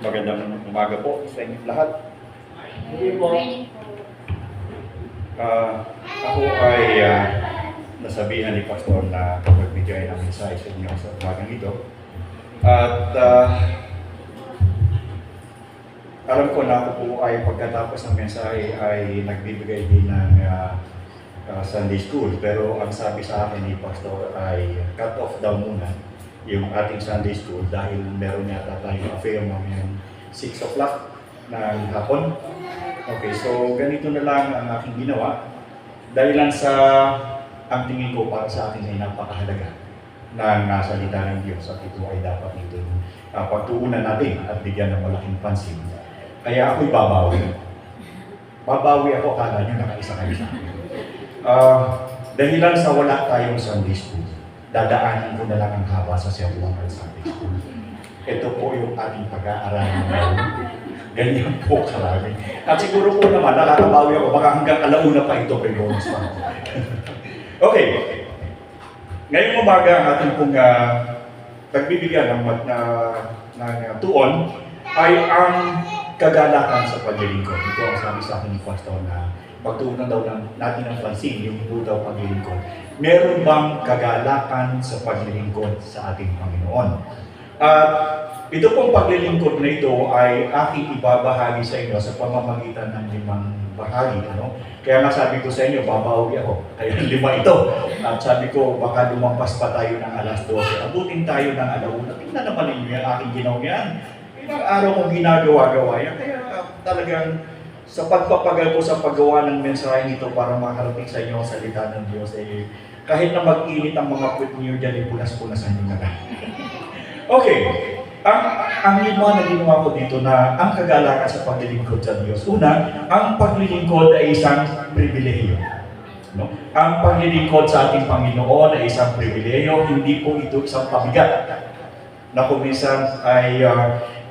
Magandang umaga po sa inyong lahat. Hindi po. Ako ay nasabihan ni Pastor na magbigay ng mensahe sa inyo sa umagang ito. At alam ko na ako po ay pagkatapos ng mensahe ay nagbibigay din ng Sunday School. Pero ang sabi sa akin ni Pastor ay cut off daw muna yung ating Sunday School dahil meron yata tayong affair mamayang 6 o'clock ng hapon. Okay, so ganito na lang ang aking ginawa. Dahil lang sa ang tingin ko para sa akin ay napakahalaga na salita ng Diyos at ito ay dapat ito pagtuunan natin at bigyan ng malaking pansin. Kaya ako'y babawi. Babawi ako, akala nyo nakaisa kayo sa akin. Dahilan sa wala tayong Sunday School, dadaanin ko na lang ang haba sa sermon ng Sunday School. Ito po yung ating pag-aaralan ngayon. Ganyan po karami. At siguro po naman, nakakabawi ako, baka hanggang alauna pa ito kay bonus pa. Okay. Ngayong umaga, ang ating pong pagbibigyan ng tuon ay ang kagalakan sa paglilingkod. Ito ang sabi sa akin ni Pastor na pagtuunan daw natin ng pansin, yung daw paglilingkod. Meron bang kagalakan sa paglilingkod sa ating Panginoon? Ito pong paglilingkod na ito ay aking ibabahagi sa inyo sa pamamagitan ng 5 bahagi. Kaya nga sabi ko sa inyo, babawi ako. Kaya 5 ito. At sabi ko, baka lumampas pa tayo ng alas 12. Abutin tayo ng alauna. Tingnan naman ninyo yung aking ginawa yan. Ilang araw kong ginagawa-gawa yan. Kaya talagang sa pagpapagal ko sa paggawa ng mensahe nito para makarating sa inyo ang salita ng Diyos, kahit na mag-init ang mga puwet niyo dyan, punas-punasan nyo na. Okay. Ang 5 na ginawa ko dito na ang kagalakan sa paglilingkod sa Diyos. Una, ang paglilingkod ay isang pribilehiyo. Ang paglilingkod sa ating Panginoon ay isang pribilehiyo, hindi po ito isang pabigat. Na kung minsan ay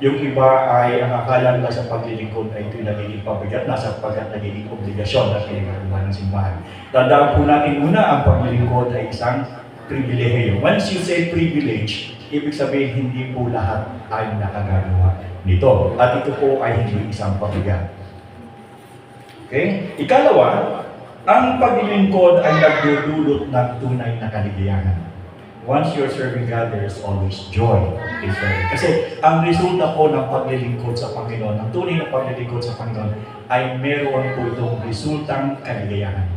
yung iba ay ang akala nila sa paglilingkod ay ito'y nagiging pabigat na sapagkat nagiging obligasyon na pinagagawa ng simbahan. Tandaan po natin muna, ang paglilingkod ay isang pribilehiyo. Once you say privilege, ibig sabihin hindi po lahat ay nakagagawa nito. At ito po ay hindi isang pabigat. Okay? Ikalawa, ang paglilingkod ay nagdudulot ng tunay na kaligayahan. Once you're serving God, there is always joy in serving. Kasi ang resulta po ng paglilingkod sa Panginoon, ng tunay na paglilingkod sa Panginoon, ay meron po itong resultang kaligayahan.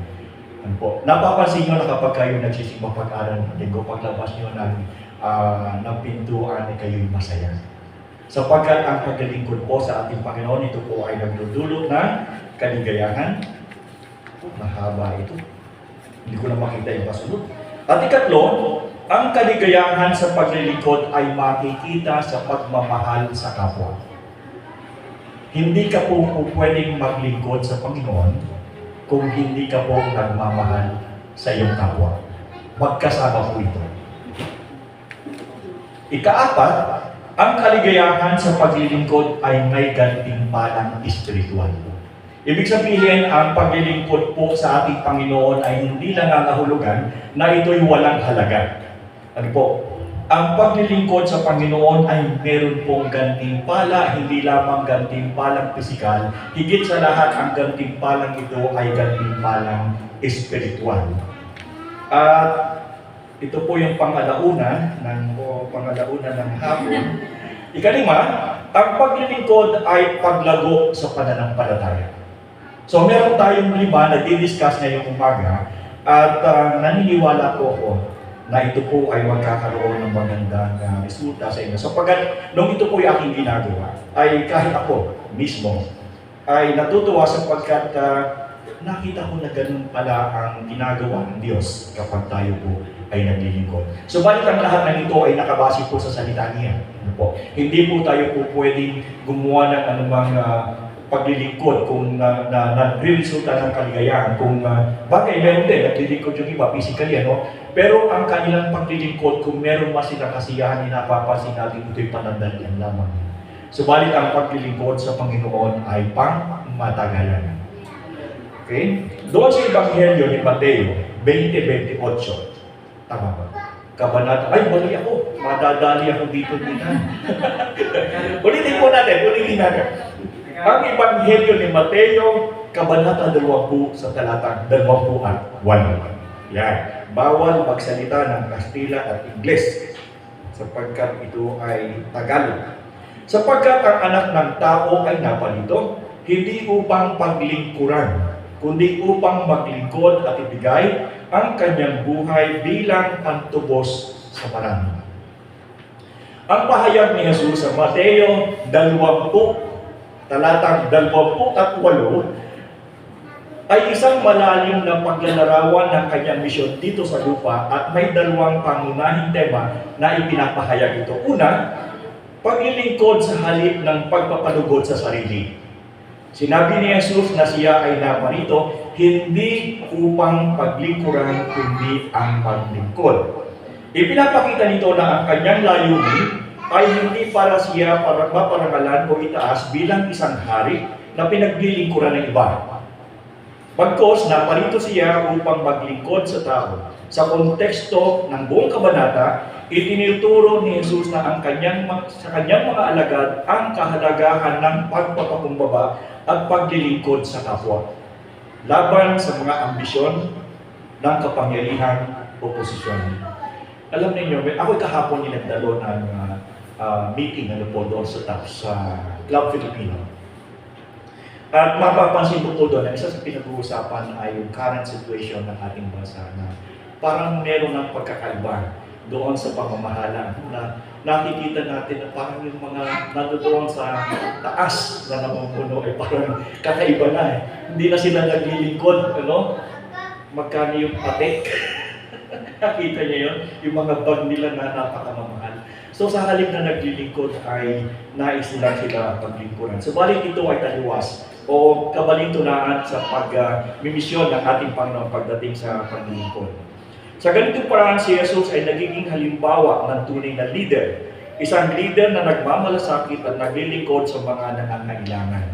Ano po? Napapansin nyo na kapag kayo nagsisimba pag-aral ng linggo, paglabas nyo ng pintuan ay kayo'y masaya. Sapagkat ang paglilingkod po sa ating Panginoon, ito po ay nagdudulot ng kaligayahan. Mahaba ito. Hindi ko na makita yung kasunod. At ikatlo, ang kaligayahan sa paglilingkod ay makikita sa pagmamahal sa kapwa. Hindi ka po pwedeng maglingkod sa Panginoon kung hindi ka po nagmamahal sa iyong kapwa. Magkasama po ito. Ika-4, ang kaligayahan sa paglilingkod ay may gantimpalang espiritual. Ibig sabihin, ang paglilingkod po sa ating Panginoon ay hindi lang nangangahulugan na ito'y walang halaga. Ano po? Ang paglilingkod sa Panginoon ay meron pong gantimpala, hindi lamang gantimpalang pisikal. Higit sa lahat, ang gantimpalang ito ay gantimpalang espiritual. At ito po yung pangalauna ng hapon. Ika-5, ang paglilingkod ay paglago sa pananampalataya. So meron tayong 5 na di-discuss ngayong umaga at naniniwala po ako na ito po ay magkakaroon ng magandang resulta sa inyo. Sapagkat nung ito po yung aking ginagawa, ay kahit ako mismo ay natutuwa sapagkat nakita ko na ganun pala ang ginagawa ng Diyos kapag tayo po ay naglilingkod. Subalit ang lahat ng ito ay nakabase po sa salita niya. Ano po? Hindi po tayo po pwedeng gumawa ng anumang paglilingkod kung nagre-resulta ng kaligayahan. Kung bagay, meron din, naglilingkod yung iba, physically, pero ang kanilang paglilingkod, kung meron mas silang kasiyahan, napapansin natin ito'y panandalian lamang. Subalit ang paglilingkod sa Panginoon ay pang-matagalan. Okay? Doon sa Ebanghelyo ni Mateo, 20:28. Tama ba? Kabanata. Ay, mali ako. Madadali ako dito. Ulitin po natin. tingnan niyo. Ang Ebanghelyo ni Mateo, Kabanata 20 sa talatang 21. Yan. Bawal magsalita ng Kastila at Ingles sapagkat ito ay Tagalog. Sapagkat ang anak ng tao ay napalito, hindi upang paglingkuran, kundi upang maglingkod at ibigay ang kanyang buhay bilang pantubos sa marami. Ang pahayag ni Jesus sa Mateo 20, talatang 28 ay isang malalim na paglalarawan ng kanyang misyon dito sa lupa at may dalawang pangunahing tema na ipinapahayag ito. Una, paglilingkod sa halip ng pagpapanugod sa sarili. Sinabi ni Jesus na siya ay naparito hindi upang paglingkuran kundi ang paglingkod. Ipinapakita nito na ang kanyang layunin ay hindi para siya para maparangalan o itaas bilang isang hari na pinaglilingkuran ng iba. Bagkus, naparito siya upang maglingkod sa tao. Sa konteksto ng buong kabanata, itinuturo ni Jesus na sa kanyang mga alagad ang kahalagahan ng pagpapakumbaba at paglilingkod sa kapwa. Laban sa mga ambisyon ng kapangyarihan o posisyon. Alam niyo, ako kahapon nagdalo ng meeting doon sa Club Filipino. At mapapansin ko po doon na isa sa pinag-uusapan ay yung current situation ng ating bansa na parang meron ng pagkakaiba doon sa pamamahala na nakikita natin na parang yung mga nandoon sa taas na namumuno ay parang kakaiba na eh. Hindi na sila naglilingkod, magkano yung patek. Nakita niyo yun? Yung mga bag nila na napakamamahal. So sa halip na naglilingkod ay nais nila sila paglingkuran. Subalit ito ay taliwas o kabalintunaan sa pag-mimisyon ng ating Panginoon pagdating sa paglilingkod. Sa ganitong paraan si Jesus ay nagiging halimbawa ng tunay na leader. Isang leader na nagmamalasakit at naglilingkod sa mga nangangailangan.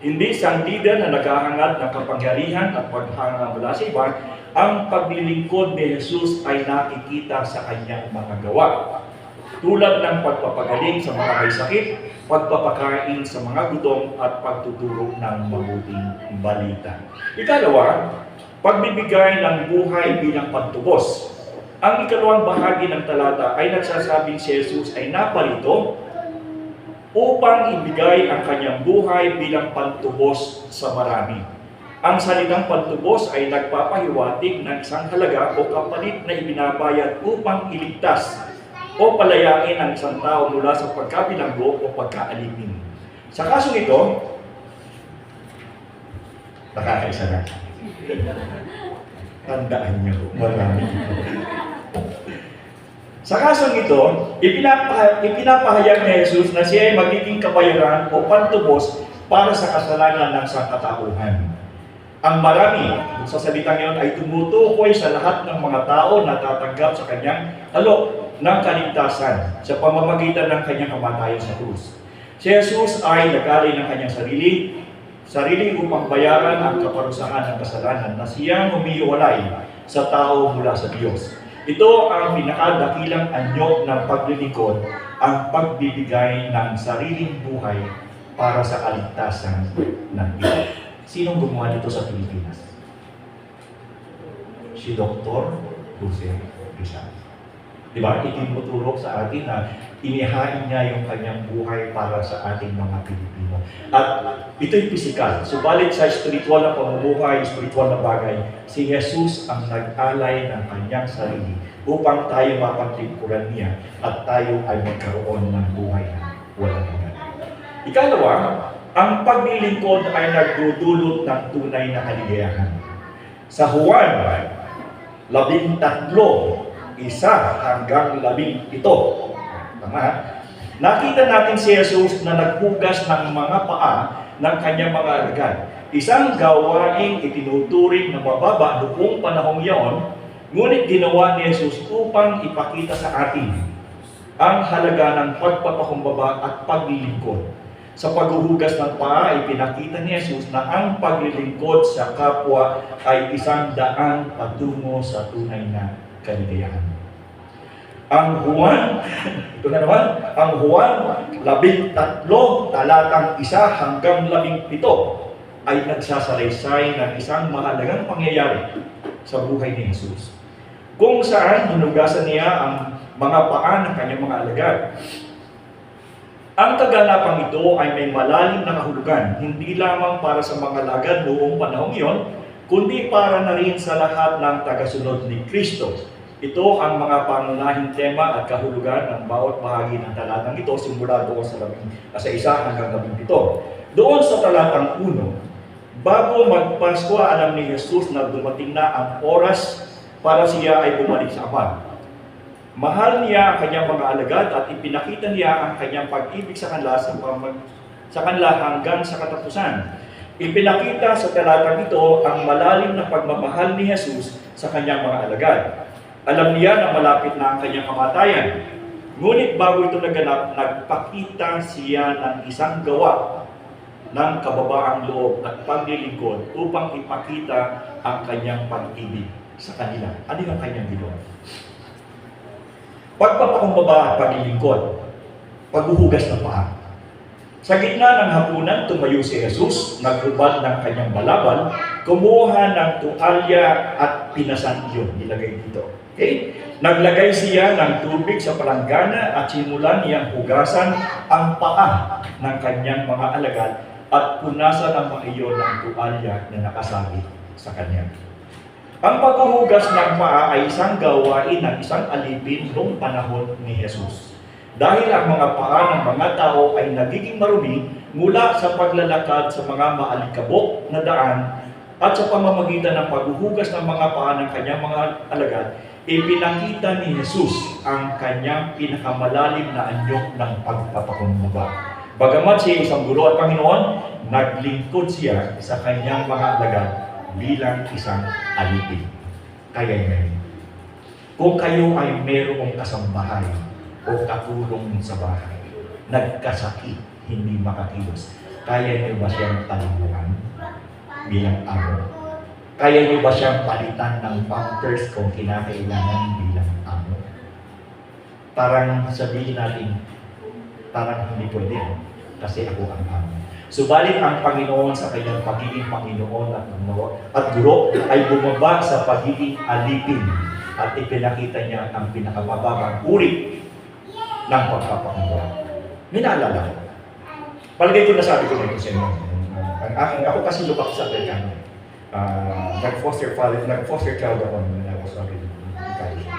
Hindi isang leader na naghahangad ng kapangyarihan at paghanga mula sa iba. Ang paglilingkod ni Jesus ay nakikita sa kanyang mga gawa. Tulad ng pagpapagaling sa mga may sakit, pagpapakain sa mga gutom at pagtuturo ng mabuting balita. Ikalawa, pagbibigay ng buhay bilang pantubos. Ang ikalawang bahagi ng talata ay nagsasabing si Jesus ay naparito upang ibigay ang kanyang buhay bilang pantubos sa marami. Ang salitang pantubos ay nagpapahiwatig ng isang halaga o kapalit na ibinabayad upang iligtas o palayain ang isang tao mula sa pagkabilanggo o pagkaalipin. Sa kasong ito, nakakaisa na. Tandaan niyo, marami ito. Sa kasong ito, ipinapahayag ni Jesus na siya ay magiging kabayaran o pantubos para sa kasalanan ng sangkatauhan. Ang marami sa salitang iyon ay tumutukoy sa lahat ng mga tao na tatanggap sa kanyang alok ng kaligtasan sa pamamagitan ng kanyang kamatayan sa krus. Si Jesus ay nag-alay ng kanyang sarili upang bayaran ang kaparusahan ng kasalanan na siyang humihiwalay sa tao mula sa Diyos. Ito ang pinakadakilang anyo ng paglilingkod, ang pagbibigay ng sariling buhay para sa kaligtasan ng iba. Sinong gumawa nito sa Pilipinas? Si Dr. Jose Rizal. Diba? Itinuturo sa atin na inihain niya yung kanyang buhay para sa ating mga Pilipino. At ito'y pisikal. Subalit sa spiritual na pamumuhay, spiritual na bagay, si Jesus ang nag-alay ng kanyang sarili upang tayo mapaglingkuran niya at tayo ay magkaroon ng buhay na walang hanggan. Ikalawa, ang paglilingkod ay nagdudulot ng tunay na kaligayahan. Sa Juan 13, 1 hanggang 17. Tama? Nakita natin si Jesus na naghugas ng mga paa ng kanyang mga alagad. Isang gawaing itinuturing na mababa noong panahong iyon, ngunit ginawa ni Jesus upang ipakita sa atin ang halaga ng pagpapakumbaba at paglilingkod. Sa paghuhugas ng paa ay pinakita ni Jesus na ang paglilingkod sa kapwa ay isang daan patungo sa tunay na kaligayahan. Ang Juan, ito na naman, ang Juan 13, talatang 1 hanggang 17 ay nagsasalaysay ng isang mahalagang pangyayari sa buhay ni Jesus, kung saan hinugasan niya ang mga paa ng kanyang mga alagad. Ang kaganapang ito ay may malalim na kahulugan, hindi lamang para sa mga alagad noong panahong iyon, kundi para na rin sa lahat ng tagasunod ni Kristo. Ito ang mga pangunahing tema at kahulugan ng bawat bahagi ng talatang ito, simula doon sa 1 hanggang 17. Doon sa talatang 1, bago magpasko, alam ni Jesus na dumating na ang oras para siya ay bumalik sa Ama. Mahal niya ang kanyang mga alagad at ipinakita niya ang kanyang pag-ibig sa kanila hanggang sa katapusan. Ipinakita sa talatang ito ang malalim na pagmamahal ni Jesus sa kanyang mga alagad. Alam niya na malapit na ang kanyang kamatayan. Ngunit bago ito naganap, nagpakita siya ng isang gawa ng kababaang loob at paglilingkod upang ipakita ang kanyang pag-ibig sa kanila. Ano yung kanyang ginawa? Pagpapakumbaba at paglilingkod, paghuhugas ng paa. Sa gitna ng hapunan, tumayo si Jesus, naghubad ng kanyang balabal, kumuha ng tuwalya at pinasan iyon, nilagay dito. Okay? Naglagay siya ng tubig sa palanggana at simulan niyang hugasan ang paa ng kanyang mga alagad at punasan ang mga iyon ng tuwalya na nakasabit sa kanya. Ang paghuhugas ng paa ay isang gawain ng isang alipin noong panahon ni Jesus. Dahil ang mga paa ng mga tao ay nagiging marumi mula sa paglalakad sa mga maalikabok na daan at sa pamamagitan ng paghuhugas ng mga paa ng kanyang mga alagad, ipinakita ni Jesus ang kanyang pinakamalalim na anyok ng pagpapakumbaba. Bagamat siya isang guro at Panginoon, naglingkod siya sa kanyang mga alagad bilang isang alipin. Kaya ngayon, kung kayo ay mayroong kasambahay o katulong sa bahay, nagkasakit, hindi makakilos, kaya niyo ba siyang talungan bilang amo? Kaya niyo ba siyang palitan ng pampers kung kinakailangan bilang amo? Parang sabihin natin, parang hindi pwede kasi ako ang amo. Subalit ang Panginoon sa kanyang pagiging Panginoon at guro ay bumaba sa pagiging alipin at ipinakita niya ang pinakamababang uri ng pagpapakumbaba. Minaalala ko. Palagay ko nasabi ko nito sa inyo. Ako kasi lubak sa Amerikano. Nag-foster child ako when I was already in college.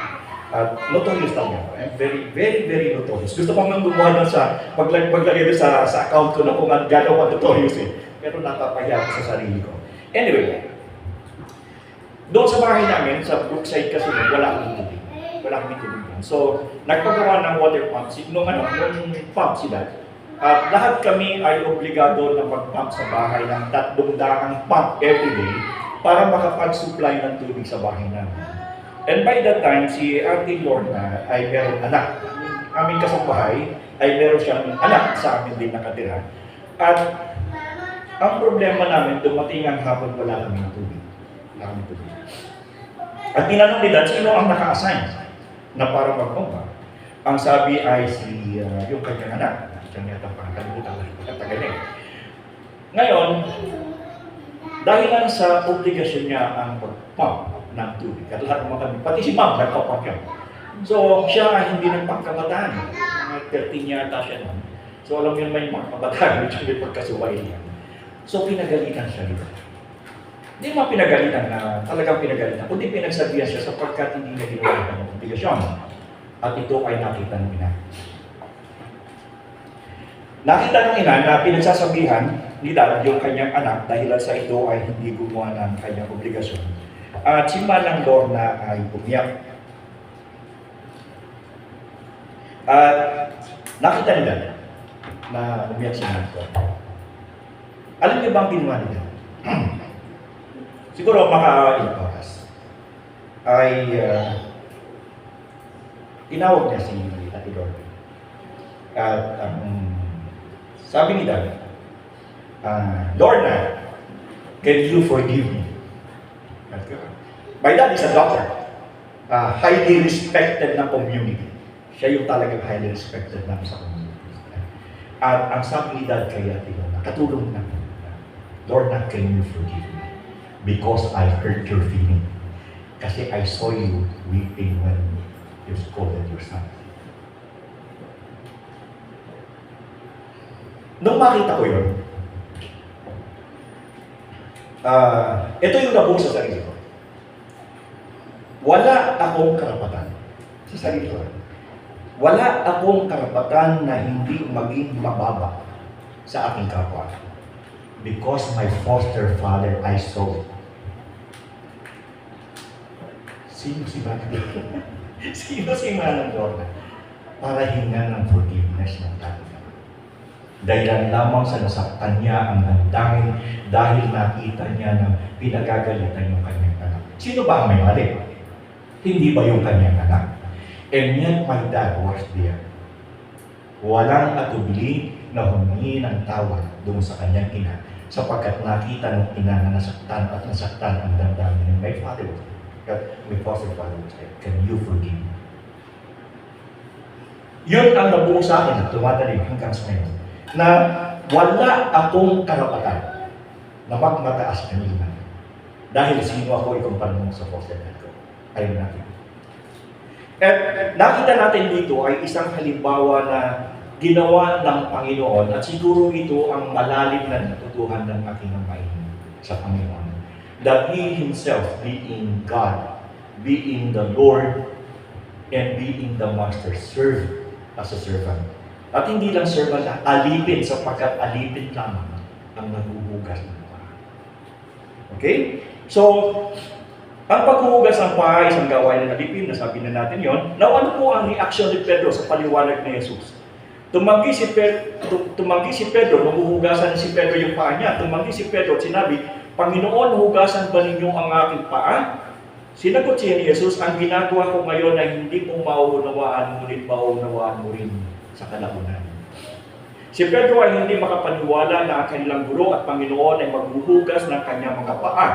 Notorious talaga. I'm very, very, very notorious. Gusto ko mang gumawa doon sa paglagay doon sa account ko na kung gano'n ka notorious eh. Pero napapahiya ko sa sarili ko. Anyway, doon sa bahay namin, sa Brookside kasi wala akong tubig. Wala akong tubig doon. So, nagpagawa ng water pump. Nung pump sila, at lahat kami ay obligado na mag-pump sa bahay ng 300 pump every day para makapag-supply ng tubig sa bahay namin. And by that time, si Auntie Lorna ay meron anak. Aming kasambahay ay meron siyang anak sa amin din nakatira. At ang problema namin, dumating ang hapon wala kami ng tubig. Wala kami tubig. At tinanong ni Dad, sino ang naka-assign na para magpumpa? Ang sabi ay si yung kanyang anak. Siyang yata pangkalimutan na taga-nig. Ngayon, dahil lang sa obligasyon niya ang pag-pump ng tubig, at lahat ng mga kami, pati si Ma'am nagpapump yun. So, siya ay hindi nagpangkabataan. Mga 13 yata siya nun. So, alam yun may mga kabataan, medyo may pagkasuway niya. So, pinagalitan siya dito. Hindi mo pinagalitan na talagang pinagalitan, kundi pinagsabihan siya sapagkat hindi na ginawa ng obligasyon. At ito ay nakita ng ina. Nakita ng ina na pinagsasabihan ni Dad yung kanyang anak dahil sa ito ay hindi gumawa ng kanyang obligasyon. At si Manang Lorna ay umiyak. At nakita nila na umiyak si Manang Lorna. Alam niyo bang ginawa nila? Siguro maka-ilang oras ay tinawag niya si Ate Lorna. At sabi ni Dad, Lorna, can you forgive me? My dad is a doctor, highly respected ng community. Siya yung talagang highly respected namin sa community. At ang sabi ni Dad kay Ate Lona, katulong na, Lord, not can you forgive me because I hurt your feeling. Kasi I saw you weeping when you scolded your son. Nung makita ko yun, ito yung nabuo sa sarili ko. Wala akong karapatan sa sarili ko. Wala akong karapatan na hindi maging mababa sa aking kapwa. Because my foster father, I saw it. Sino si Bakit? Sino si Manang Lorna? Para hingan ng forgiveness ng tao. Dahilan lamang sa nasaktan niya ang damdamin dahil nakita niya na pinagagalitan yung kanyang anak. Sino ba ang may mali? Hindi ba yung kanyang anak? And yet my dad was there. Walang atubili na humingi ng tawad doon sa kanyang ina sapagkat nakita ng ina na nasaktan at nasaktan ang damdamin ng my father. My foster father said, can you forgive me? Yun ang nabuo sa akin at tumatalim hanggang sa ngayon. Na wala akong karapatan na magmataas ng iman. Dahil sino ako ikumpara mo sa foster dad ko. Ayaw natin. At nakita natin dito ay isang halimbawa na ginawa ng Panginoon at siguro ito ang malalim na natutuhan ng aking amahin sa Panginoon. That He Himself, being God, being the Lord, and being the Master, serve as a servant. At hindi lang servant na alipin sapagkat alipin lamang ang naghuhugas ng paa. Okay? So, ang paghuhugas ng paa ay isang gawain ng alipin, nasabi na natin yon. Now, ano po ang reaksyon ni Pedro sa paliwanag ni Jesus? Tumanggi si Pedro, mahuhugasan si Pedro yung paa niya. Tumanggi si Pedro at sinabi, Panginoon, hugasan ba ninyo ang aking paa? Sinagot siya ni Jesus, ang ginagawa ko ngayon ay hindi mo mauunawaan, ngunit mauunawaan mo rin sa kalaunan. Si Pedro ay hindi makapaniwala na ang kanilang guro at Panginoon ay maghuhugas ng kanyang mga paa.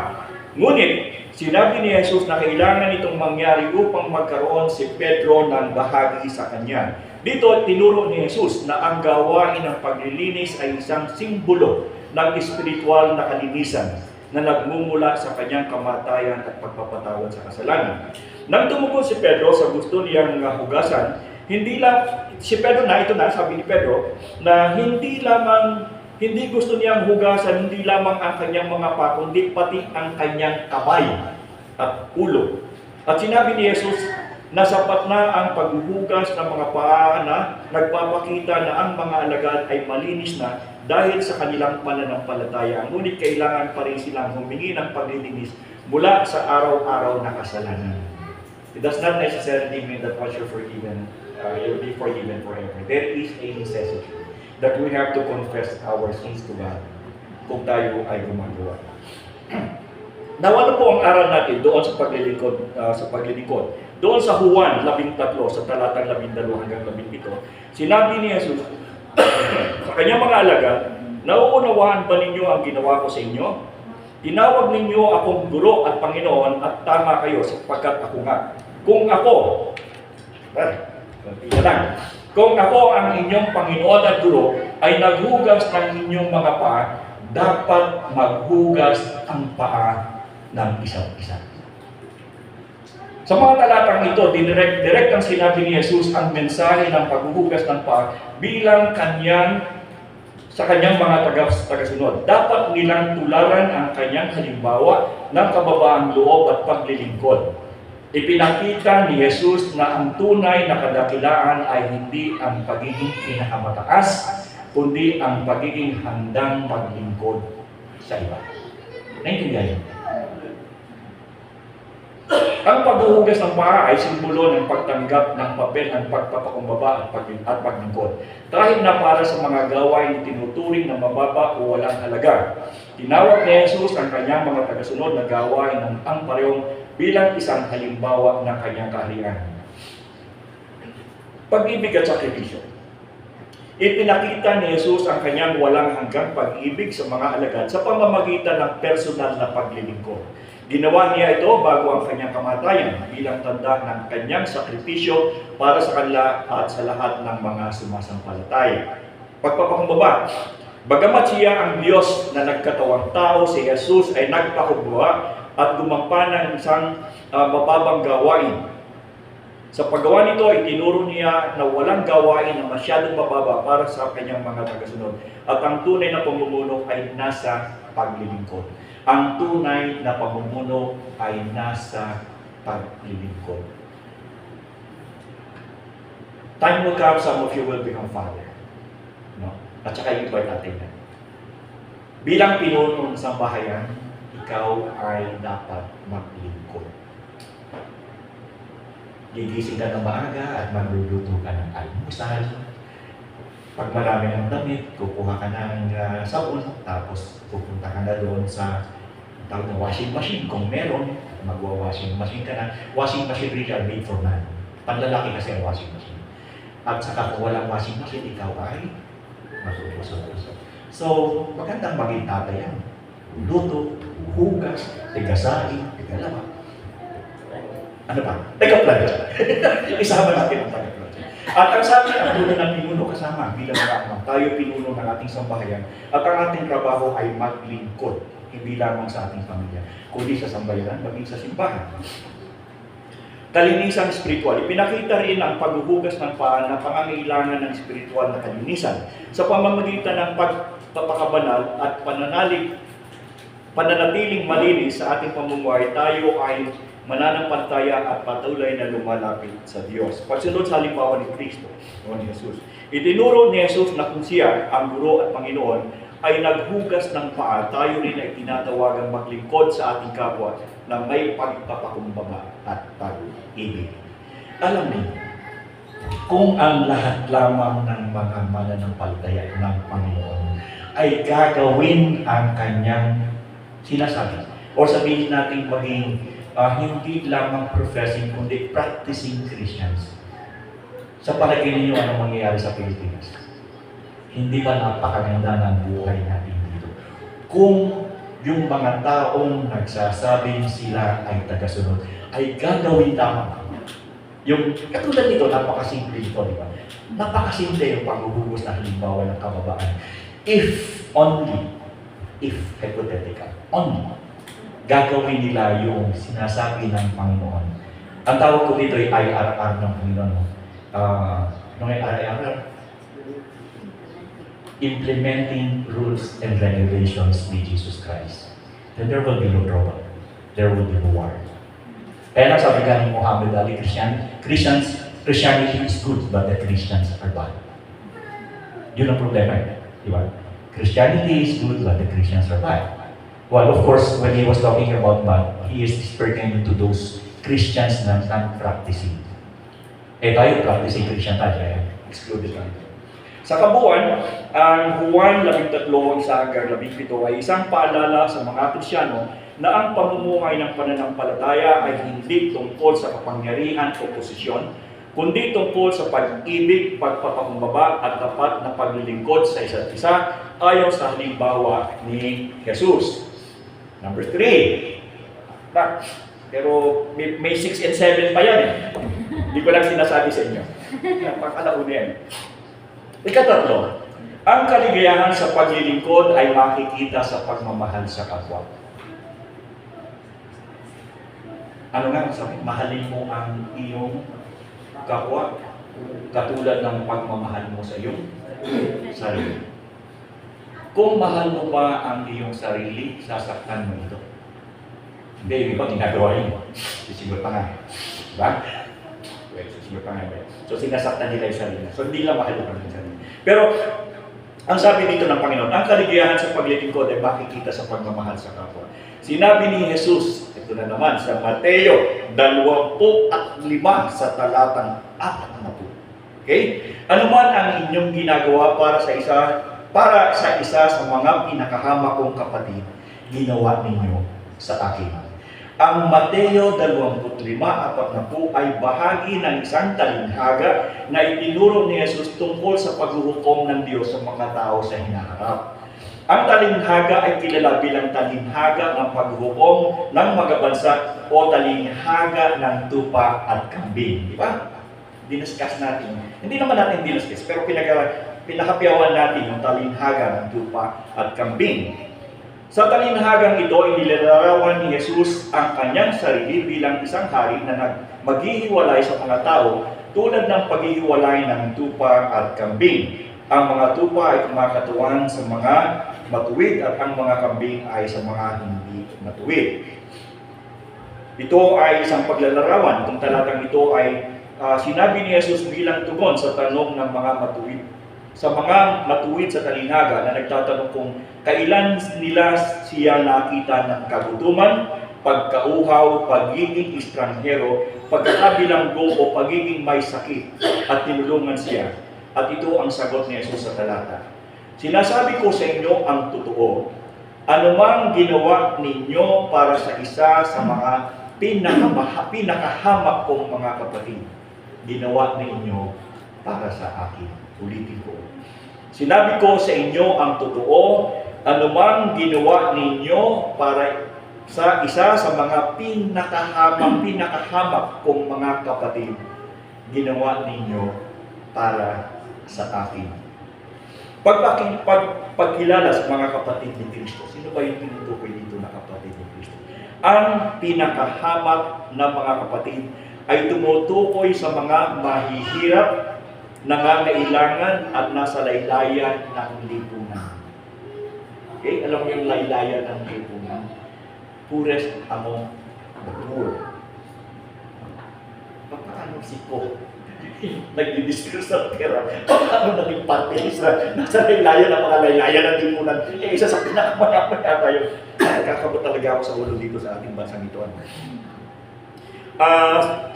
Ngunit, sinabi ni Jesus na kailangan itong mangyari upang magkaroon si Pedro ng bahagi sa kanya. Dito, tinuro ni Jesus na ang gawain ng paglilinis ay isang simbolo ng espiritual na kalinisan na nagmumula sa kanyang kamatayan at pagpapatawad sa kasalanan. Nang tumugon si Pedro sa gusto niyang hugasan, hindi lang si Pedro na ito na sabi ni Pedro na hindi gusto niyang hugasan hindi lamang ang kanyang mga paa kundi pati ang kanyang kamay at ulo. At sinabi ni Jesus na sapat na ang paghuhugas ng mga paa na nagpapakita na ang mga alagad ay malinis na dahil sa kanilang pananampalataya. Ngunit kailangan pa rin silang humingi ng paglilinis mula sa araw-araw na kasalanan. It does not necessarily mean that once you're forgiven, you'll be forgiven forever. There is a necessity that we have to confess our sins to God kung tayo ay gumagawa. Now, ano po ang aral natin doon sa paglilingkod? Doon sa Juan 13, sa talatang 12 hanggang 17, sinabi ni Jesus sa kanyang mga alagad, nauunawaan ba ninyo ang ginawa ko sa inyo? Tinawag ninyo akong guro at Panginoon at tama kayo sapagkat ako nga. Kung ako ang inyong Panginoon at guro ay naghugas ng inyong mga paa, dapat maghugas ang paa ng isa't isa. Sa mga talatang ito, direct ang sinabi ni Jesus ang mensahe ng paghuhugas ng paa bilang sa kanyang mga tagasunod. Dapat nilang tularan ang kanyang halimbawa ng kababaang loob at paglilingkod. Ipinakita ni Jesus na ang tunay na kadakilaan ay hindi ang pagiging pinakamataas, kundi ang pagiging handang maglingkod sa iba. Naintindihan niyo? Ang paghuhugas ng paa ay simbolo ng pagtanggap ng papel ng pagpapakumbaba at paglingkod. Kahit na para sa mga gawain tinuturing na mababa o walang halaga. Tinawag ni Jesus ang kanyang mga tagasunod na gawain ng ang parehong bilang isang halimbawa ng kanyang kaharian. Pag-ibig at sakripisyo. Ipinakita ni Jesus ang kanyang walang hanggang pag-ibig sa mga alagad sa pamamagitan ng personal na paglilingkod. Ginawa niya ito bago ang kanyang kamatayan bilang tanda ng kanyang sakripisyo para sa kanila at sa lahat ng mga sumasampalataya. Pagpapakumbaba, bagamat siya ang Diyos na nagkatawang tao, si Jesus ay nagpakumbaba at gumampa ng isang mababang gawain. Sa paggawa nito ay tinuro niya na walang gawain na masyadong mababa para sa kanyang mga tagasunod. At ang tunay na pamumuno ay nasa paglilingkod. Ang tunay na pamumuno ay nasa paglilingkod. Time will come, some of you will become father. No? At saka i-invite natin yan. Bilang pinuno ng sambahayan, ikaw ay dapat maglingkod. Gigising ka ng maaga at magluluto ka ng almusal. Pag marami ng damit, kukuha ka ng sabon, tapos pupunta ka na doon sa tawag na washing machine. Kung meron, magwa-washing machine ka na. Washing machine really are made for man. Panlalaki kasi ang washing machine. At saka kung walang washing machine, ikaw ay masususo. So, magandang maging tatay yan. Luto, hugas, tigasain, tigalama. Ano ba? Taga-project. Isama natin ang taga-project. At ang sabi ng dulo ng pinuno kasama bilang mga tayo pinuno ng ating sambahayan at ang ating trabaho ay maglingkod, hindi lamang sa ating pamilya, kundi sa sambahayan, maging sa simbahan. Kalinisang spiritual. Ipinakita rin ang paghuhugas ng paa na pangangailangan ng spiritual na kalinisan sa pamamagitan ng pagpapakabanal at pananatiling malinis sa ating pamumuhay. Tayo ay mananampalataya at patuloy na lumalapit sa Diyos. Pagsunod sa halimbawa ni Kristo, o ni Jesus. Itinuro ni Jesus na kung siya, ang guro at Panginoon, ay naghugas ng paa, tayo rin ay tinatawagang maglingkod sa ating kapwa na may pagpapakumbaba at pag-ibig. Alam niyo, kung ang lahat lamang ng mga mananampalataya ng Panginoon ay gagawin ang kanyang sinasabi, o sabihin natin maging hindi lamang professing, kundi practicing Christians. Sa palagay ninyo, anong mangyayari sa Pilipinas? Hindi ba napakaganda ng buhay natin dito? Kung yung mga taong nagsasabing sila ay tagasunod, ay gagawin lamang. Yung katulad nito, napakasimple ito, di ba? Napakasimple yung paghuhugos na halimbawa ng kababaan. If hypothetical, only, gagawin nila yung sinasabi ng Panginoon. Ang tawag ko dito ay IRR ng Panginoon. Nung IRR, implementing rules and regulations ni Jesus Christ. Then there will be no trouble. There will be no war. Kaya lang sabi ka ni Muhammad Ali, Christianity is good, but the Christians are bad. Yun ang problema eh. Di ba? Christianity is good, but the Christians are bad. Well, of course, when he was talking about bad, he is pertaining to those Christians na non-practicing. Tayo practicing Christian tayo, excluded lang. Sa kabuuan, ang Juan 13:1-17 ay isang paalala sa mga Kristiyano na ang pamumuhay ng pananampalataya ay hindi tungkol sa kapangyarihan o posisyon, kundi tungkol sa pag-ibig, pagpapakumbaba at tapat na paglilingkod sa isa't isa ayon sa halimbawa ni Jesus. Number 3. Pero may 6 and 7 pa yan eh. Hindi ko lang sinasabi sa inyo. Pang-alauna yan. Ikatatlo, ang kaligayahan sa paglilingkod ay makikita sa pagmamahal sa kapwa. Ano nga sabi? Mahalin mo ang iyong kapwa katulad ng pagmamahal mo sa iyong sarili. Kung mahal mo ba ang iyong sarili, sasaktan mo ito. Hindi, iba ginagawa yun. Sisimot pa nga. Diba? Sisimot pa nga. So, sinasaktan nila yung sarili. So, hindi lang mahal mo ang sarili. Pero, ang sabi dito ng Panginoon, ang kaligayahan sa paglilingkod ay makikita sa pagmamahal sa kapwa. Sinabi ni Jesus, ito na naman, sa Mateo 25 sa talatang 40. Okay? Ano man ang inyong ginagawa para sa isa sa mga pinakahama kong kapatid, ginawa ninyo sa akin. Ang Mateo 25:40 ay bahagi ng isang talinghaga na itinuro ni Jesus tungkol sa paghuhukom ng Diyos sa mga tao sa hinaharap. Ang talinhaga ay kilala bilang talinhaga ng paghukom ng mga bansa o talinhaga ng tupa at kambing. Di ba? Dinaskas natin. Hindi naman natin dinaskas, pero pinakapyawan natin yung talinhaga ng tupa at kambing. Sa talinhagang ito, inilarawan ni Jesus ang kanyang sarili bilang isang hari na maghihiwalay sa mga tao tulad ng paghihiwalay ng tupa at kambing. Ang mga tupa ay kumakatuwang sa mga matuwid at ang mga kambing ay sa mga hindi matuwid. Ito ay isang paglalarawan. Itong talatang ito ay sinabi ni Jesus bilang tugon sa tanong ng mga matuwid. Sa mga matuwid sa talinhaga na nagtatanong kung kailan nila siya nakita ng kagutuman, pagkauhaw, pagiging estranghero, pagkakabilanggo o pagiging may sakit at tinulungan siya. At ito ang sagot ni Jesus sa talata. Sinasabi ko sa inyo ang totoo, anumang ginawa ninyo para sa isa sa mga pinakahamak kong mga kapatid, ginawa ninyo para sa akin. Ulitin ko. Sinabi ko sa inyo ang totoo, anumang ginawa ninyo para sa isa sa mga pinakahamak kong mga kapatid, ginawa ninyo para sa akin. Pagkilala sa mga kapatid ni Kristo, sino ba yung tinutukoy dito na kapatid ni Kristo? Ang pinakahamak na mga kapatid ay tumutukoy sa mga mahihirap, nangangailangan at nasa laylayan ng lipunan. Okay? Alam mo yung laylayan ng lipunan? Poorest among the poor. Paano si po? Nagdi-discuss ng pera. Paano naging parties na nasa laylayan ng mga laylayan ng lipunan? Isa sa pinakamayamaya tayo. Kakabot talaga ako sa ulo dito sa ating bansang ito.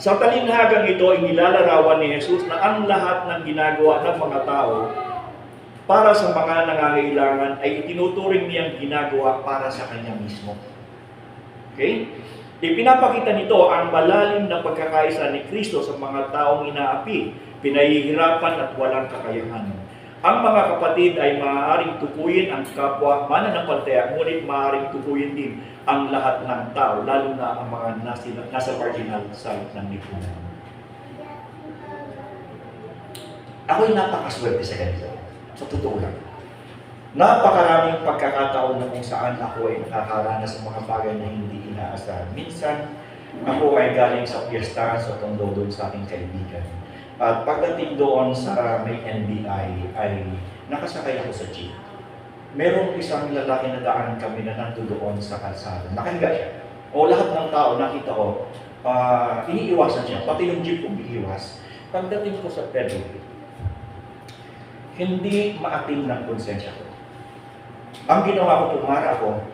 Sa talinhagang ito, inilalarawan ni Jesus na ang lahat ng ginagawa ng mga tao para sa mga nangangailangan ay itinuturing niyang ginagawa para sa kanya mismo. Okay? Ipinapakita nito ang malalim na pagkakaisa ni Kristo sa mga taong inaapi, pinahihirapan at walang kakayahan. Ang mga kapatid ay maaaring tukuyin ang kapwa mananampalataya, ngunit maaaring tukuyin din ang lahat ng tao, lalo na ang mga nasa marginal side ng lipunan. Ako'y napakaswerte sa ganito. Sa totoo lang. Napakaraming pagkakataon na kung saan ako ay nakakaranas ng mga bagay na hindi inaasahan. Minsan, ako ay galing sa piyesta, sa tondo doon sa aking kaibigan. At pagdating doon sa may NBI, ay nakasakay ako sa jeep. Merong isang lalaki na daan kami na nandoon sa kalsada. Nakahiga siya. O lahat ng tao nakita ko, iniiwasan siya. Pati yung jeep umiiwas. Pagdating ko sa pedal, hindi maatim ng konsensya ko. Ang ginawa ko,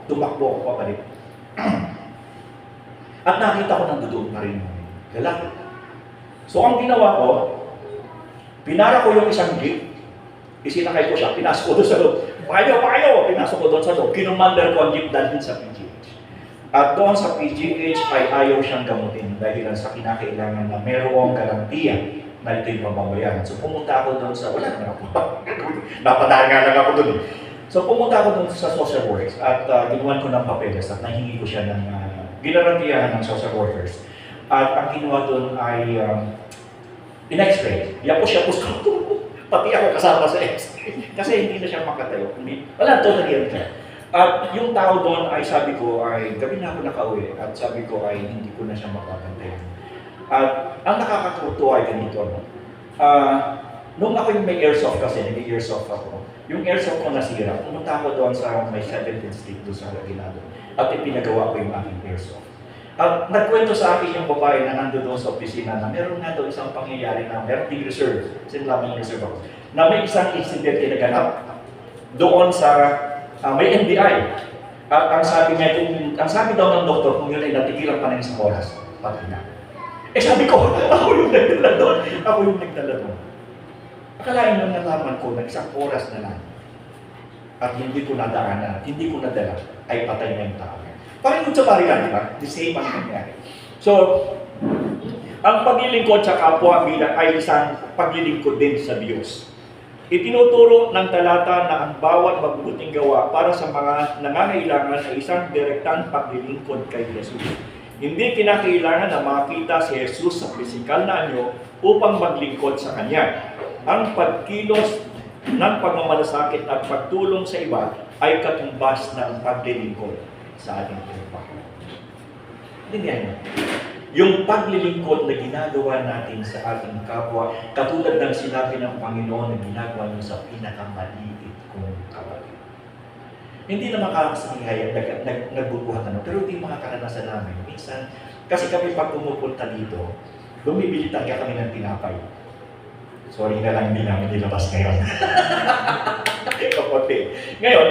tumakbo ako papalik. At nakita ko nang doon pa rin yung lalaki. So ang ginawa ko, pinara ko yung isang jeep, isinakay ko siya, pinasok ko doon sa loob. Payo! Pinasok ko doon sa loob. Kinumander ko ang jeep dalhin sa PGH. At doon sa PGH ay ayaw siyang gamutin dahil sa kinakailangan na mayroong garantiya na ito'y mababayaran. So pumunta ako doon sa, napadaan lang ako doon. So pumunta ako doon sa social workers at ginawan ko ng papeles at nahingi ko siya ng ginarantiyahan ng social workers. At ang ginawa doon ay in-x-ray. Yapos ko. Pati ako kasama sa x-ray. Kasi hindi na siya makatayo. Wala, totally siya. At yung tao doon ay sabi ko ay gabi na ako nakauwi at sabi ko ay hindi ko na siya makapantayan. At ang nakakakutuwa ay ganito. Nung ako yung may airsoft kasi, nag-airsoft ako. Yung airsoft ko nasira, pumunta ako doon sa may 17th Street doon sa Aguinaldo. At ipinagawa ko yung aking airsoft. At nagkwento sa akin yung babae na nando doon sa opisina na meron nga doon isang pangyayari na meron ding reserve. Kasi lamang yung reserve ako. Na may isang incident na ganap doon sa may NBI. At ang sabi daw ng doktor, kung yun ay natigilan pa ng isang oras, pati na. Sabi ko, ako yung nagdala doon. Akalain nung nalaman ko na isang oras na lang at hindi ko nadaanan, hindi ko nadala, ay patay na yung tao. Parang yung sa Marian, di ba? The same ang nangyari. So, ang paglilingkod sa kapwa bilang ay isang paglilingkod din sa Diyos. Itinuturo ng talata na ang bawat mabubuting gawa para sa mga nangangailangan ay isang direktang paglilingkod kay Jesus. Hindi kinakailangan na makita si Jesus sa pisikal na anyo upang maglingkod sa Kanya. Ang pagkilos ng pagmamalasakit at pagtulong sa iba ay katumbas ng paglilingkod sa ating Panginoon. Hindi yan. Yung paglilingkod na ginagawa natin sa ating kapwa, katulad ng sinabi ng Panginoon na ginagawa niyo sa pinakamaliit kong kapatid. Hindi naman kakasangihaya, nagbubuhatan, pero ito yung mga karanasan namin. Minsan, kasi kami pag pumupunta dito, bumibili talaga kami ng tinapay. Sorry na lang, hindi namin nilabas ngayon. Kapote. Ngayon,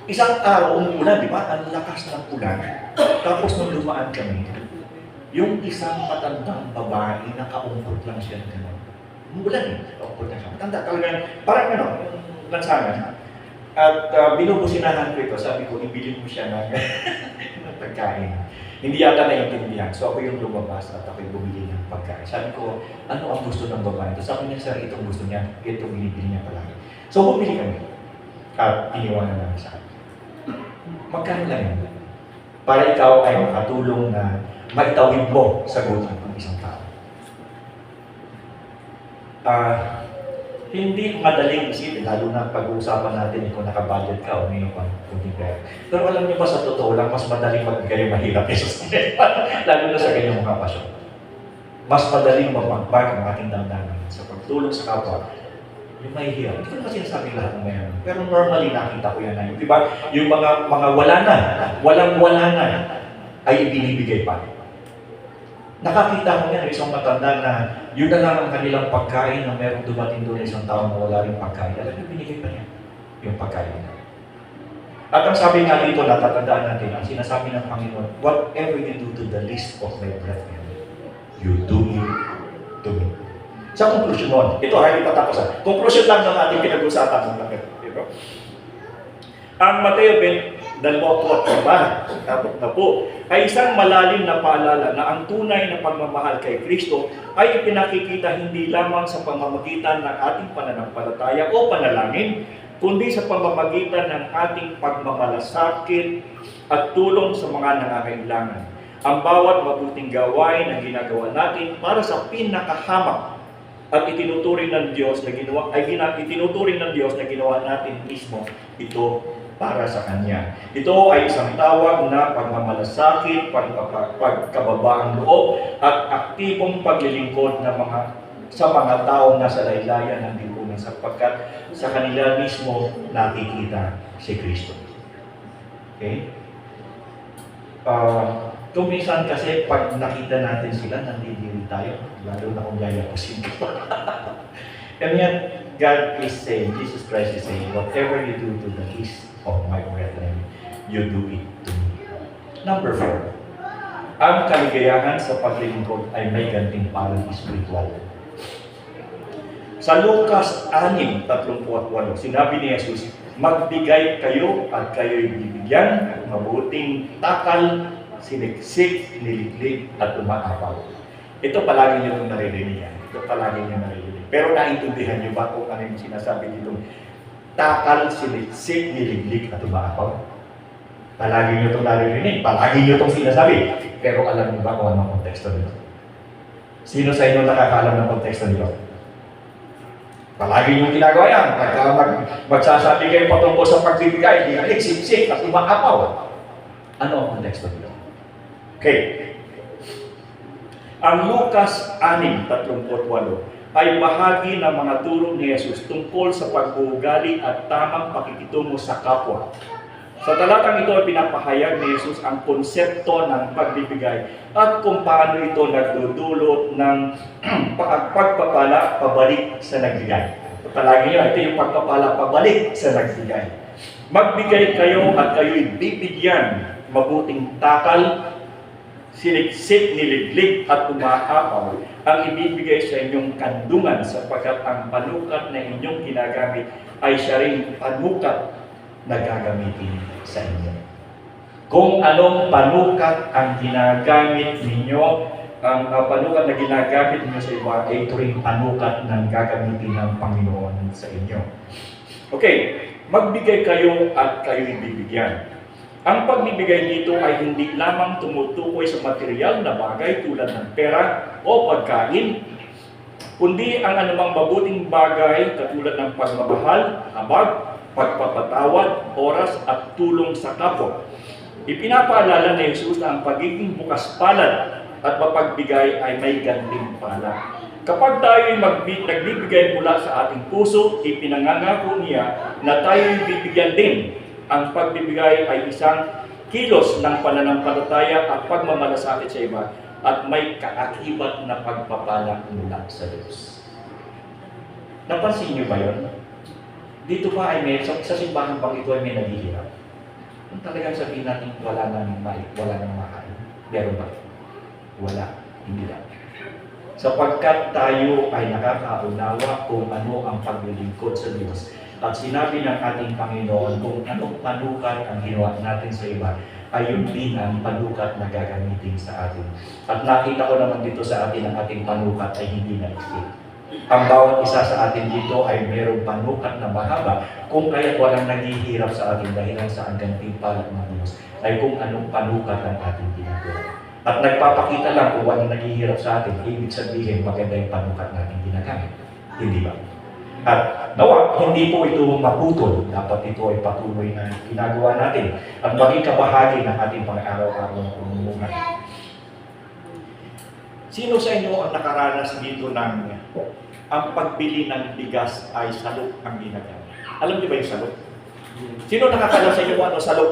isang araw umulan, di ba? Ang lakas ng ulan. Tapos nung dumaan kami, yung isang matandang babae, nakaumpot lang siya ng gano'n. Umulan eh, nakaumpot lang siya. Matanda talaga, parang ano, yung lansangan. At binubusinahan ko ito, sabi ko, ibili mo siya ng, ng pagkain. Hindi yata naiintindihan. So ako yung lumabas at ako yung bumili ng pagkain. Sabi ko, ano ang gusto ng babae ito? Sabi niya, sir, itong gusto niya, itong binibili niya palagi. So bumili kami. At iniwanan namin sa akin. Magkano lang yun? Para ikaw ay makatulong na maitawid mo sa gutom ng isang tao. Hindi madaling isipin, lalo na pag-uusapan natin kung naka-budget ka o may kundi pera. Pero alam niyo ba sa totoo lang, mas madaling magbigay mahirap kaysa sa lalo na sa ganyang mga pasyon. Mas madaling mapagpag ang ating damdamin sa pagtulong sa kapwa. Yung may hirap. Hindi ko naman sinasabi lahat ng mayroon. Pero normally nakita ko yan na yun. Diba? Yung mga wala na, walang-wala na, ay ibinibigay pa. Nakakita ko yan, isang matanda na yun na lang ang kanilang pagkain na merong dumating doon isang tao na wala rin pagkain. Alam niyo, binigay pa niya yung pagkain niya. At ang sabi nga dito, natatandaan natin, ang sinasabi ng Panginoon, whatever you do to the least of my brethren, you do it to me. Sa konklusyon mo, ito hindi pa tapos. Konklusyon lang ng ating pinag-usapan ng lakit. Diba? Ang Mateo 22, tapos na po, ay isang malalim na paalala na ang tunay na pagmamahal kay Kristo ay ipinakikita hindi lamang sa pamamagitan ng ating pananampalataya o panalangin, kundi sa pamamagitan ng ating pagmamalasakit at tulong sa mga nangangailangan. Ang bawat mabuting gawain na ginagawa natin para sa pinakahamak at itinuturing ng Diyos na ginawa natin mismo ito para sa Kanya. Ito ay isang tawag na pagmamalasakit, pagkababaang loob, at aktibong paglilingkod sa mga taong nasa laylayan ng lipunan sapagkat sa kanila mismo nakikita si Kristo. Okay? Kung minsan kasi pag nakita natin sila, nandidiri tayo, lalo na kung yayakusin ko. And yet, God is saying, Jesus Christ is saying, whatever you do to the least of my brethren, you do it to me. Number 4, ang kaligayahan sa paglilingkod ay may gantimpalang spiritual. Sa Lucas 6:38, sinabi ni Jesus, magbigay kayo at kayo'y bibigyan, mabuting takal, siniksik, niliglig, at umaapaw. Ito palagi niyo itong naririnig yan. Ito palagi niyo naririnig. Pero naintindihan niyo ba kung ano yung sinasabi nitong takal, siniksik, niliglig, at umaapaw? Palagi niyo itong naririnig. Palagi niyo itong sinasabi. Pero alam niyo ba kung anong konteksto nito? Sino sa inyo nakakaalam ng konteksto nito? Palagi niyong ginagawa yan. Pagka magsasabi kayo patungkol sa pagbibigay, niliglig, siksik, at umaapaw. Ano ang konteksto nito? Okay. Ang Lucas 6:38 ay bahagi ng mga turo ni Jesus tungkol sa pag-uugali at tamang pakikitungo sa kapwa. Sa talatang ito ay pinapahayag ni Jesus ang konsepto ng pagbibigay at kung paano ito nagdudulot ng pagpapala pabalik sa nagbigay. Palagi nyo, ito yung pagpapala pabalik sa nagbigay. Magbigay kayo at kayo'y bibigyan, mabuting takal, siniksik, niliglig at umaapaw ang ibibigay sa inyong kandungan sapagkat ang panukat na inyong ginagamit ay siya ring panukat na gagamitin sa inyo. Kung anong panukat ang ginagamit ninyo, ang panukat na ginagamit niyo sa iba ay ito rin panukat ng gagamitin ng Panginoon sa inyo. Okay, magbigay kayo at kayo'y bibigyan. Ang pagbibigay dito ay hindi lamang tumutukoy sa material na bagay tulad ng pera o pagkain, kundi ang anumang mabuting bagay katulad ng pagmamahal, habag, pagpapatawad, oras at tulong sa kapwa. Ipinapaalala ni Jesus na ang pagiging bukas palad at mapagbigay ay may gantimpala. Kapag tayo nagbibigay mula sa ating puso, ipinangangako niya na tayo'y bibigyan din. Ang pagbibigay ay isang kilos ng pananampalataya at pagmamalasakit sa iba at may kaakibat na pagpapala mula sa Diyos. Napansin niyo ba yun? Dito ba ay may, sa simbahan bang ito ay may naghihirap? Kung talagang sabihin natin wala nang makain, meron ba? Wala, hindi lang. Sapagkat tayo ay nakakaunawa kung ano ang paglilingkod sa Diyos. At sinabi ng ating Panginoon kung anong panukat ang ginawa natin sa iba, ay yun din ang panukat na gagamitin sa atin. At nakita ko naman dito sa atin ang ating panukat ay hindi na-exit. Ang bawat isa sa atin dito ay mayroong panukat na mahaba kung kaya't walang naghihirap sa atin dahilan sa ang gantimpala ng Diyos ay kung anong panukat ang ating ginagawa. At nagpapakita lang kung walang naghihirap sa atin, ibig sabihin maganda yung panukat natin ginagamit. Hindi ba? At nawa, hindi po ito maputol. Dapat ito ay patuloy na ginagawa natin at maging kabahagi ng ating pang-araw-araw na pamumuhay. Sino sa inyo ang nakaranas dito ng ang pagbili ng bigas ay salok ang ginagamit? Alam niyo ba yung salok? Sino nakakala sa inyo kung ano salok?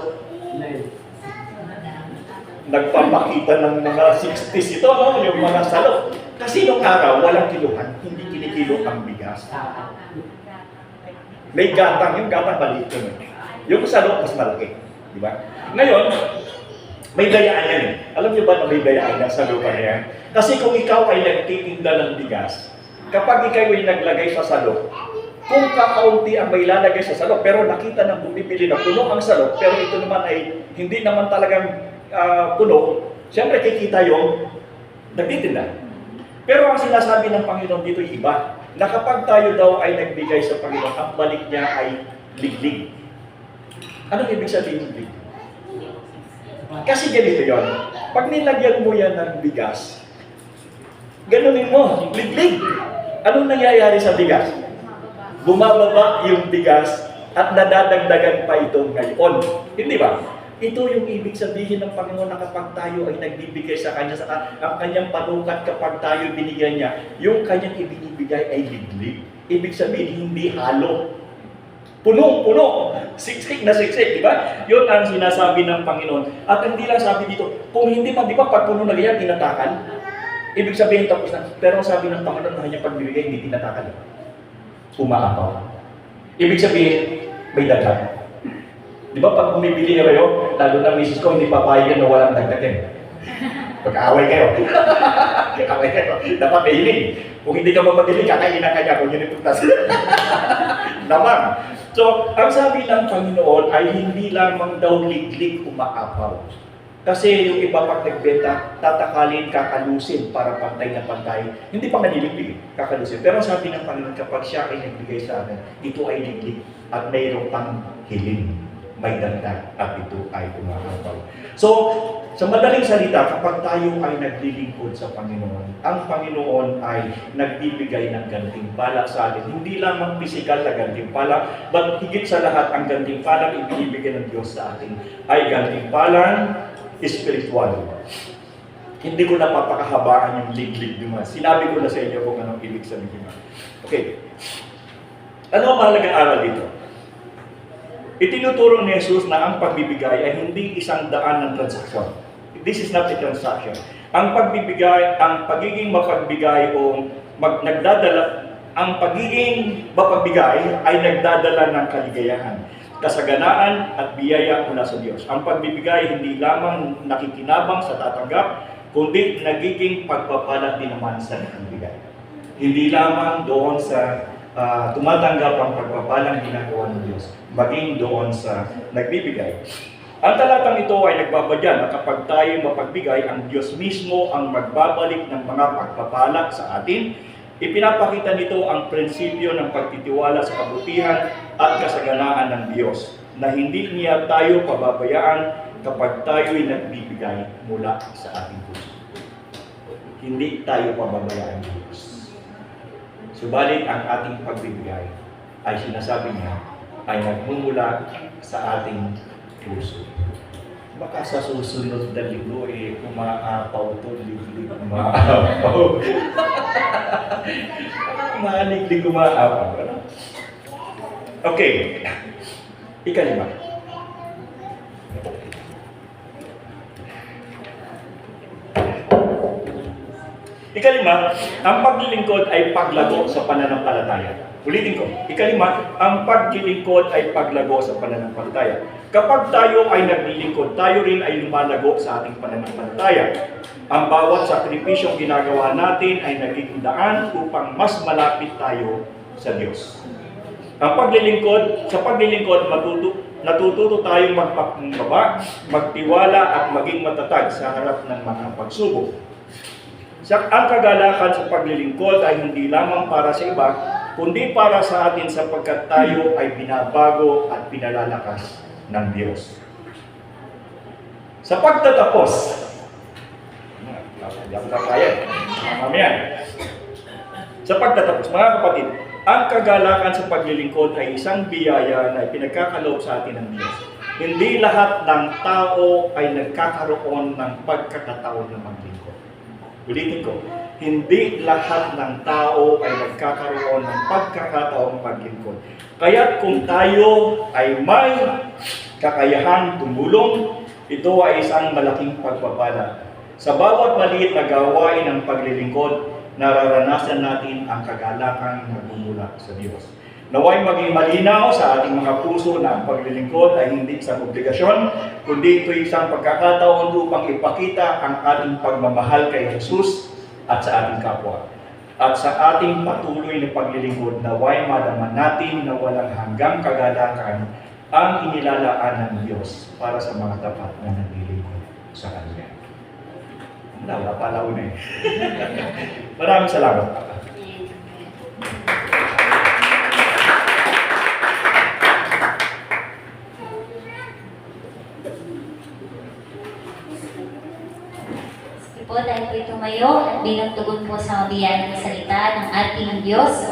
Nagpapakita ng mga 60s ito, no? Yung mga salok. Kasi nung araw, walang kiluhan, hindi kinikilo ang bigas. May gatang, yung gatang maliit yun. Yung salok, mas malaki. Di ba? Ngayon, may dayaan yan eh. Alam niyo ba na may dayaan yan sa lupa na yan? Kasi kung ikaw ay nagtitinda ng bigas, kapag ikaw ay naglagay sa salok, kung kakaunti ang may lalagay sa salok, pero nakita ng bumibili na puno ang salok, pero ito naman ay hindi naman talagang puno, siyempre kikita yung nagtitinda. Pero ang sinasabi ng Panginoon dito ay iba, na kapag tayo daw ay nagbigay sa Panginoon, ang balik niya ay liglig. Anong ibig sabihin liglig? Kasi ganito yon. Pag nilagyan mo yan ng bigas, ganunin mo, liglig. Anong nangyayari sa bigas? Bumababa yung bigas at nadadagdagan pa ito ngayon. Hindi ba? Ito yung ibig sabihin ng Panginoon na kapag tayo ay nagbibigay sa Kanya, ang Kanyang panukat kapag tayo binigyan niya, yung Kanyang ibinibigay ay liglig. Ibig sabihin, hindi halo. Puno-puno. Siksik na siksik, di ba? Yun ang sinasabi ng Panginoon. At hindi lang sabi dito, kung hindi man, di ba, pag puno na ganyan, tinatakan? Ibig sabihin, tapos na. Pero sabi ng Panginoon na Kanyang pagbibigay, hindi tinatakan. Umaapaw. Ibig sabihin, may dagdag. Di ba pag bumibili na kayo, lalo na misis ko, hindi papayagan na walang dagdagan. Pag-aaway kayo. Pag-aaway kayo. Dapat kainin. Kung hindi ka mapagili, kakainan ka niya kung yun yung putas. Naman. So, ang sabi ng Panginoon ay hindi lamang daw liglig umaapaw. Kasi yung iba pag nagbenta, tatakalin, kakalusin para pantay na pantay. Hindi pa maniliglig, kakalusin. Pero sabi ng Panginoon, kapag siya ay nagbigay sa akin, ito ay liglig at mayroong pang hiling. May dagdag at ito ay umaapaw. So, sa madaling salita, kapag tayo ay naglilingkod sa Panginoon, ang Panginoon ay nagbibigay ng gantimpala sa atin. Hindi lamang physical na gantimpala, but higit sa lahat, ang gantimpala ibinibigay ng Diyos sa atin ay gantimpalang spiritual. Hindi ko na papakahabaan yung liglig naman. Sinabi ko na sa inyo kung anong ibig sabihin. Okay. Ano ang mahalagang aral dito? Itinuturo ni Jesus na ang pagbibigay ay hindi isang daan ng transaksyon. This is not a transaction. Ang pagbibigay, ang pagiging mapagbigay o ang pagiging mapagbigay ay nagdadala ng kaligayahan, kasaganaan at biyaya mula sa Diyos. Ang pagbibigay hindi lamang nakikinabang sa tatanggap, kundi nagiging pagpapala din naman sa nagbibigay. Hindi lamang doon sa tumatanggap ang pagpapalang ginagawa ng Diyos, maging doon sa nagbibigay. Ang talatang ito ay nagbabadya na kapag tayo mapagbigay, ang Diyos mismo ang magbabalik ng mga pagpapala sa atin. Ipinapakita nito ang prinsipyo ng pagtitiwala sa kabutihan at kasaganaan ng Diyos, na hindi niya tayo pababayaan kapag tayo'y nagbibigay mula sa ating puso. Hindi tayo pababayaan ng Diyos. Subalit ang ating pagbibigay ay sinasabi niya ay nagmumula sa ating puso. Baka sa susunod na linggo umaapaw to, liglig umaapaw. Maliglig umaapaw. Ano? Okay. Ikalima. Ikalima, ang paglilingkod ay paglago sa pananampalataya. Ulitin ko, ikalima, ang paglilingkod ay paglago sa pananampalataya. Kapag tayo ay naglilingkod, tayo rin ay lumalago sa ating pananampalataya. Ang bawat sakripisyong ginagawa natin ay naging daan upang mas malapit tayo sa Diyos. Ang paglilingkod, sa paglilingkod, natututo tayong magpakumbaba, magtiwala at maging matatag sa harap ng mga pagsubok. Ang kagalakan sa paglilingkod ay hindi lamang para sa iba, kundi para sa atin sapagkat tayo ay binabago at pinalalakas ng Diyos. Sa pagtatapos, sa pagtatapos, mga kapatid, ang kagalakan sa paglilingkod ay isang biyaya na pinagkakaloob sa atin ng Diyos. Hindi lahat ng tao ay nagkakaroon ng pagkakataon na maglingkod. Ulitin ko, hindi lahat ng tao ay nagkakaroon ng pagkakataong maglingkod. Kaya kung tayo ay may kakayahan tumulong, ito ay isang malaking pagpapala. Sa bawat maliit na gawain ng paglilingkod, nararanasan natin ang kagalakan na bumula sa Diyos. Naway maging malinaw sa ating mga puso na ang paglilingkod ay hindi isang obligasyon, kundi ito isang pagkakataon upang ipakita ang ating pagmamahal kay Jesus at sa ating kapwa. At sa ating patuloy na paglilingkod, naway madaman natin na walang hanggang kagalakan ang inilalaan ng Diyos para sa mga tapat na naglilingkod sa Kanya. Wala pala una eh. Maraming salamat. Po, dahil po'y tumayo at bilang tugon po sa mabiyayang salita ng ating Diyos,